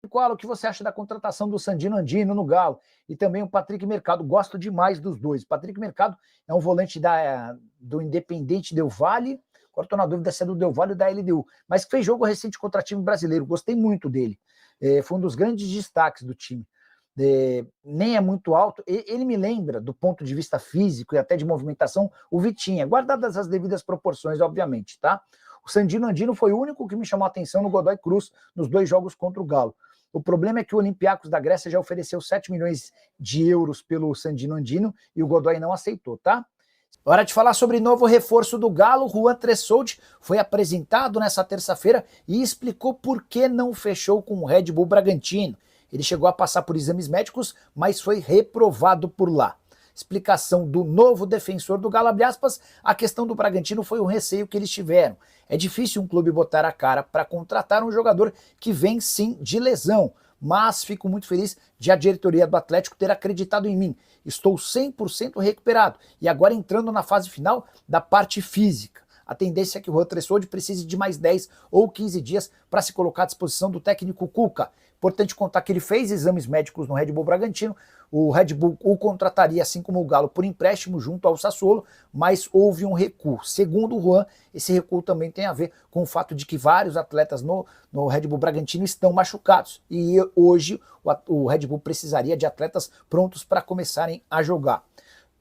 Qual o que você acha da contratação do Sandino Andino no Galo? E também o Patrick Mercado. Gosto demais dos dois. O Patrick Mercado é um volante do Independente Del Valle. Agora estou na dúvida se é do Del Valle ou da LDU. Mas que fez jogo recente contra time brasileiro. Gostei muito dele. Foi um dos grandes destaques do time. Nem é muito alto. Ele me lembra, do ponto de vista físico e até de movimentação, o Vitinha. Guardadas as devidas proporções, obviamente, tá? O Sandino Andino foi o único que me chamou a atenção no Godoy Cruz, nos 2 jogos contra o Galo. O problema é que o Olympiacos da Grécia já ofereceu 7 milhões de euros pelo Sandino Andino e o Godoy não aceitou, tá? Hora de falar sobre novo reforço do Galo. Juan Tressoldi foi apresentado nessa terça-feira e explicou por que não fechou com o Red Bull Bragantino. Ele chegou a passar por exames médicos, mas foi reprovado por lá. Explicação do novo defensor do Galo, abre aspas, a questão do Bragantino foi um receio que eles tiveram. É difícil um clube botar a cara para contratar um jogador que vem sim de lesão, mas fico muito feliz de a diretoria do Atlético ter acreditado em mim. Estou 100% recuperado e agora entrando na fase final da parte física. A tendência é que o Juan Tressoldi precise de mais 10 ou 15 dias para se colocar à disposição do técnico Cuca. Importante contar que ele fez exames médicos no Red Bull Bragantino. O Red Bull o contrataria, assim como o Galo, por empréstimo junto ao Sassuolo, mas houve um recuo. Segundo o Juan, esse recuo também tem a ver com o fato de que vários atletas no Red Bull Bragantino estão machucados. E hoje o Red Bull precisaria de atletas prontos para começarem a jogar.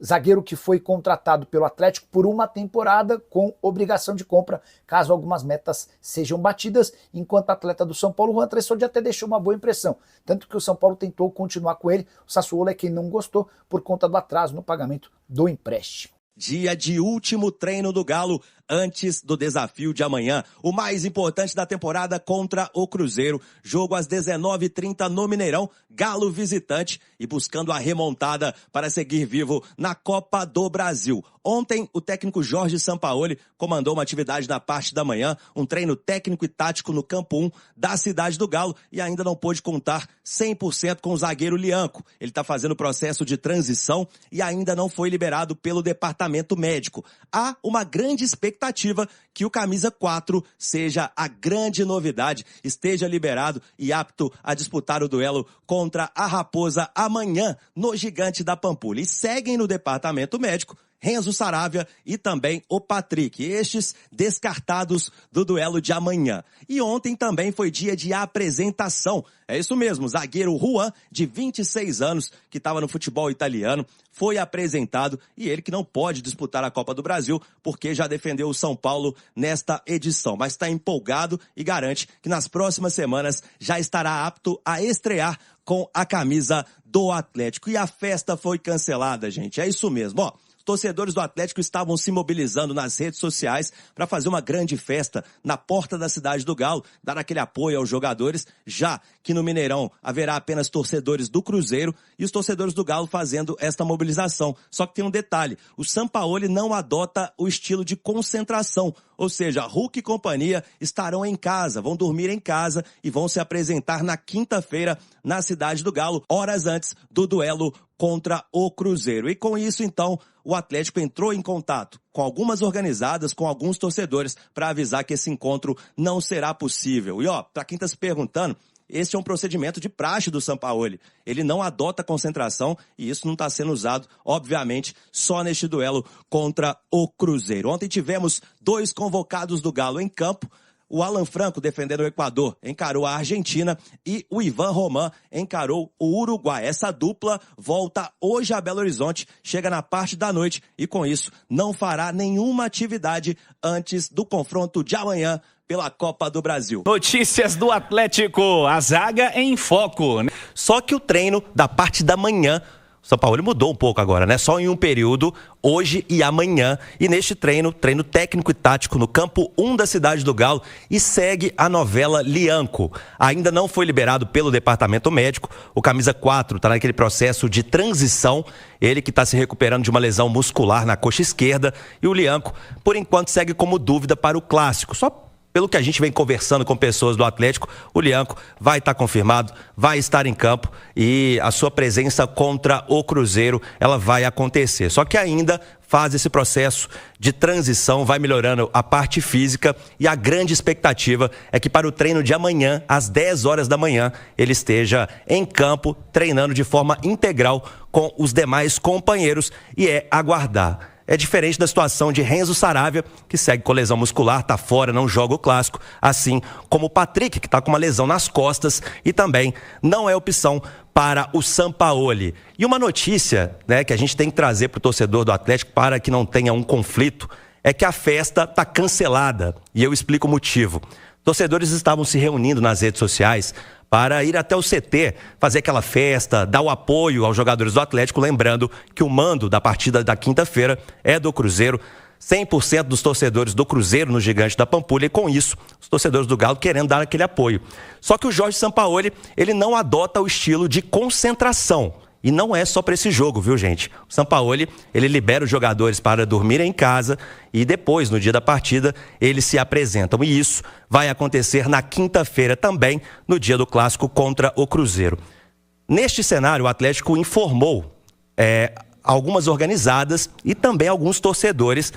Zagueiro que foi contratado pelo Atlético por uma temporada com obrigação de compra, caso algumas metas sejam batidas, enquanto atleta do São Paulo, o Juan Tressoldi até deixou uma boa impressão, tanto que o São Paulo tentou continuar com ele, o Sassuolo é quem não gostou por conta do atraso no pagamento do empréstimo. Dia de último treino do Galo antes do desafio de amanhã. O mais importante da temporada contra o Cruzeiro. Jogo às 19h30 no Mineirão. Galo visitante e buscando a remontada para seguir vivo na Copa do Brasil. Ontem, o técnico Jorge Sampaoli comandou uma atividade na parte da manhã, um treino técnico e tático no Campo 1 da cidade do Galo e ainda não pôde contar 100% com o zagueiro Lianco. Ele está fazendo o processo de transição e ainda não foi liberado pelo departamento médico. Há uma grande expectativa que o camisa 4 seja a grande novidade, esteja liberado e apto a disputar o duelo contra a Raposa amanhã no Gigante da Pampulha. E seguem no departamento médico Renzo Saravia e também o Patrick, estes descartados do duelo de amanhã. E ontem também foi dia de apresentação. É isso mesmo, o zagueiro Juan, de 26 anos, que estava no futebol italiano, foi apresentado e ele que não pode disputar a Copa do Brasil porque já defendeu o São Paulo nesta edição, mas está empolgado e garante que nas próximas semanas já estará apto a estrear com a camisa do Atlético. E a festa foi cancelada, gente, é isso mesmo, ó. Torcedores do Atlético estavam se mobilizando nas redes sociais para fazer uma grande festa na porta da cidade do Galo, dar aquele apoio aos jogadores, já que no Mineirão haverá apenas torcedores do Cruzeiro e os torcedores do Galo fazendo esta mobilização. Só que tem um detalhe, o Sampaoli não adota o estilo de concentração, ou seja, Hulk e companhia estarão em casa, vão dormir em casa e vão se apresentar na quinta-feira na cidade do Galo, horas antes do duelo contra o Cruzeiro. E com isso, então, o Atlético entrou em contato com algumas organizadas, com alguns torcedores, para avisar que esse encontro não será possível. E ó, para quem está se perguntando, este é um procedimento de praxe do Sampaoli. Ele não adota concentração e isso não está sendo usado, obviamente, só neste duelo contra o Cruzeiro. Ontem tivemos 2 convocados do Galo em campo. O Alan Franco, defendendo o Equador, encarou a Argentina e o Ivan Roman encarou o Uruguai. Essa dupla volta hoje a Belo Horizonte, chega na parte da noite e com isso não fará nenhuma atividade antes do confronto de amanhã pela Copa do Brasil. Notícias do Atlético, a zaga em foco. Só que o treino da parte da manhã, o São Paulo mudou um pouco agora, né? Só em um período, hoje e amanhã. E neste treino técnico e tático no Campo 1 da cidade do Galo e segue a novela Lianco. Ainda não foi liberado pelo departamento médico. O camisa 4 está naquele processo de transição. Ele que está se recuperando de uma lesão muscular na coxa esquerda. E o Lianco, por enquanto, segue como dúvida para o Clássico. Só pelo que a gente vem conversando com pessoas do Atlético, o Lianco vai estar confirmado, vai estar em campo e a sua presença contra o Cruzeiro, ela vai acontecer. Só que ainda faz esse processo de transição, vai melhorando a parte física e a grande expectativa é que para o treino de amanhã, às 10 horas da manhã, ele esteja em campo, treinando de forma integral com os demais companheiros e é aguardar. É diferente da situação de Renzo Saravia, que segue com lesão muscular, está fora, não joga o Clássico, assim como o Patrick, que está com uma lesão nas costas e também não é opção para o Sampaoli. E uma notícia, né, que a gente tem que trazer para o torcedor do Atlético para que não tenha um conflito, é que a festa está cancelada e eu explico o motivo. Torcedores estavam se reunindo nas redes sociais para ir até o CT, fazer aquela festa, dar o apoio aos jogadores do Atlético, lembrando que o mando da partida da quinta-feira é do Cruzeiro, 100% dos torcedores do Cruzeiro no Gigante da Pampulha e com isso, os torcedores do Galo querendo dar aquele apoio. Só que o Jorge Sampaoli, ele não adota o estilo de concentração. E não é só para esse jogo, viu, gente? O Sampaoli, ele libera os jogadores para dormir em casa e depois, no dia da partida, eles se apresentam. E isso vai acontecer na quinta-feira também, no dia do Clássico contra o Cruzeiro. Neste cenário, o Atlético informou algumas organizadas e também alguns torcedores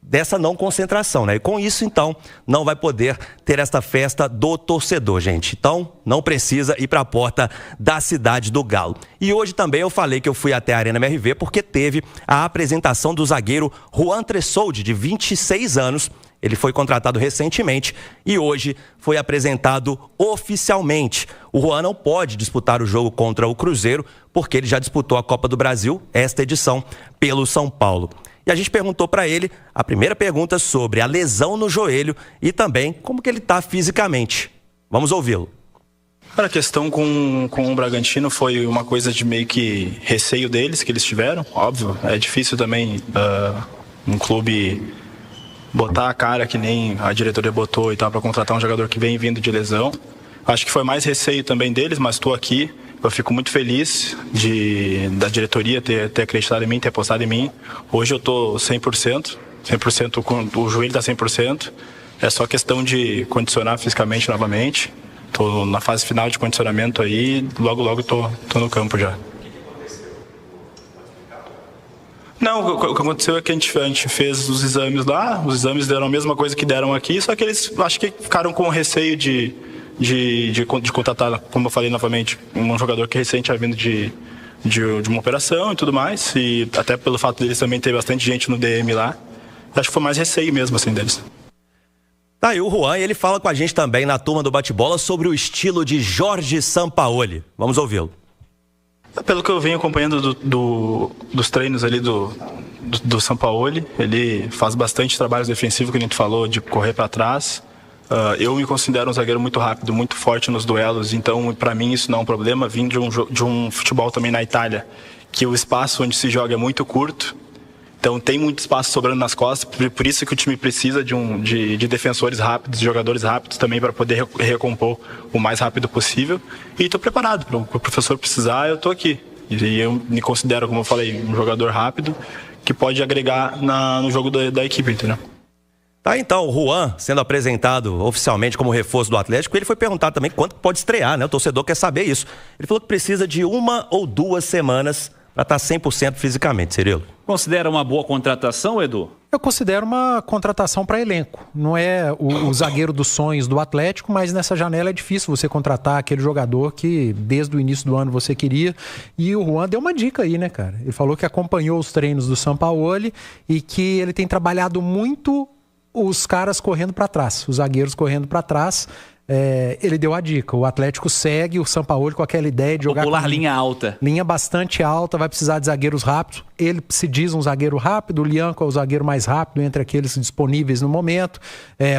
dessa não concentração, né? E com isso, então, não vai poder ter esta festa do torcedor, gente. Então, não precisa ir para a porta da cidade do Galo. E hoje também eu falei que eu fui até a Arena MRV porque teve a apresentação do zagueiro Juan Tressoldi, de 26 anos. Ele foi contratado recentemente e hoje foi apresentado oficialmente. O Juan não pode disputar o jogo contra o Cruzeiro porque ele já disputou a Copa do Brasil, esta edição, pelo São Paulo. E a gente perguntou para ele a primeira pergunta sobre a lesão no joelho e também como que ele está fisicamente. Vamos ouvi-lo. A questão com o Bragantino foi uma coisa de meio que receio deles, que eles tiveram, óbvio. É difícil também um clube botar a cara que nem a diretoria botou e tal para contratar um jogador que vem vindo de lesão. Acho que foi mais receio também deles, mas estou aqui. Eu fico muito feliz da diretoria ter acreditado em mim, ter apostado em mim. Hoje eu estou 100%, o joelho está 100%. É só questão de condicionar fisicamente novamente. Estou na fase final de condicionamento aí, logo estou no campo já. Não, o que aconteceu é que a gente fez os exames lá, os exames deram a mesma coisa que deram aqui, só que eles acho que ficaram com receio de contratar, como eu falei novamente, um jogador que recente tinha vindo de uma operação e tudo mais, e até pelo fato deles também ter bastante gente no DM lá, acho que foi mais receio mesmo assim deles. Tá aí o Juan, e ele fala com a gente também na turma do bate-bola sobre o estilo de Jorge Sampaoli. Vamos ouvi-lo. Pelo que eu venho acompanhando dos treinos ali do Sampaoli, ele faz bastante trabalho defensivo, que a gente falou, de correr para trás. Eu me considero um zagueiro muito rápido, muito forte nos duelos, então para mim isso não é um problema. Vim de um futebol também na Itália, que o espaço onde se joga é muito curto, então tem muito espaço sobrando nas costas, por isso que o time precisa de defensores rápidos, de jogadores rápidos também para poder recompor o mais rápido possível. E estou preparado, para o professor precisar, eu estou aqui. E eu me considero, como eu falei, um jogador rápido que pode agregar no jogo da equipe, entendeu? Tá, então, o Juan sendo apresentado oficialmente como reforço do Atlético, ele foi perguntar também quanto pode estrear, né? O torcedor quer saber isso. Ele falou que precisa de 1 ou 2 semanas para estar 100% fisicamente, Cirilo. Considera uma boa contratação, Edu? Eu considero uma contratação para elenco. Não é o zagueiro dos sonhos do Atlético, mas nessa janela é difícil você contratar aquele jogador que desde o início do ano você queria. E o Juan deu uma dica aí, né, cara? Ele falou que acompanhou os treinos do Sampaoli e que ele tem trabalhado muito os caras correndo para trás, os zagueiros correndo para trás. Ele deu a dica, o Atlético segue o Sampaoli com aquela ideia de jogar popular linha alta. Linha bastante alta, vai precisar de zagueiros rápidos. Ele se diz um zagueiro rápido, o Lianco é o zagueiro mais rápido entre aqueles disponíveis no momento.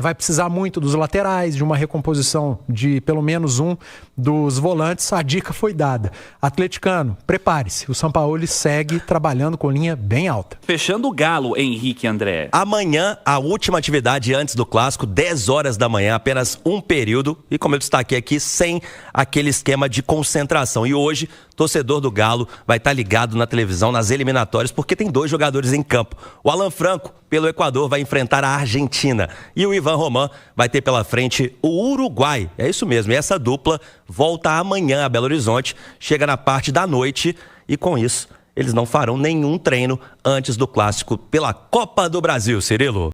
Vai precisar muito dos laterais, de uma recomposição de pelo menos um dos volantes. A dica foi dada. Atleticano, prepare-se, o Sampaoli segue trabalhando com linha bem alta. Fechando o Galo, Henrique André. Amanhã, a última atividade antes do Clássico, 10 horas da manhã, apenas um período. E como eu destaquei aqui, sem aquele esquema de concentração. E hoje, torcedor do Galo vai estar ligado na televisão nas eliminatórias, porque tem 2 jogadores em campo. O Alan Franco, pelo Equador, vai enfrentar a Argentina. E o Ivan Roman vai ter pela frente o Uruguai. É isso mesmo, e essa dupla volta amanhã a Belo Horizonte, chega na parte da noite e com isso eles não farão nenhum treino antes do clássico pela Copa do Brasil, Cirilo.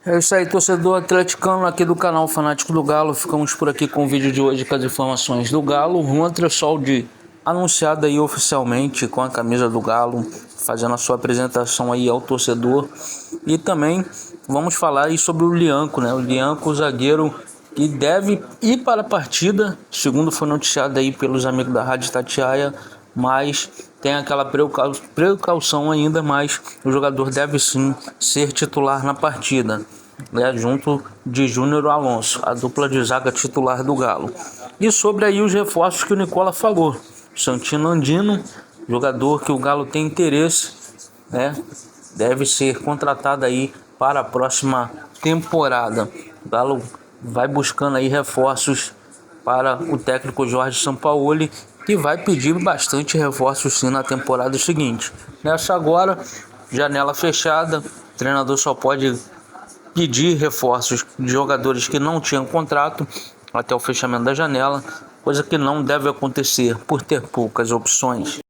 É isso aí, torcedor atleticano aqui do canal Fanático do Galo. Ficamos por aqui com o vídeo de hoje com as informações do Galo. Juan Tressoldi anunciado aí oficialmente com a camisa do Galo, fazendo a sua apresentação aí ao torcedor. E também vamos falar aí sobre o Lianco, né? O Lianco, o zagueiro que deve ir para a partida, segundo foi noticiado aí pelos amigos da Rádio Itatiaia, mas tem aquela precaução ainda, mas o jogador deve sim ser titular na partida, né, junto de Júnior Alonso, a dupla de zaga titular do Galo. E sobre aí os reforços que o Nicola falou, Santino Andino, jogador que o Galo tem interesse, né, deve ser contratado aí para a próxima temporada. O Galo vai buscando aí reforços para o técnico Jorge Sampaoli, que vai pedir bastante reforços sim na temporada seguinte. Nessa agora, janela fechada, o treinador só pode pedir reforços de jogadores que não tinham contrato até o fechamento da janela, coisa que não deve acontecer por ter poucas opções.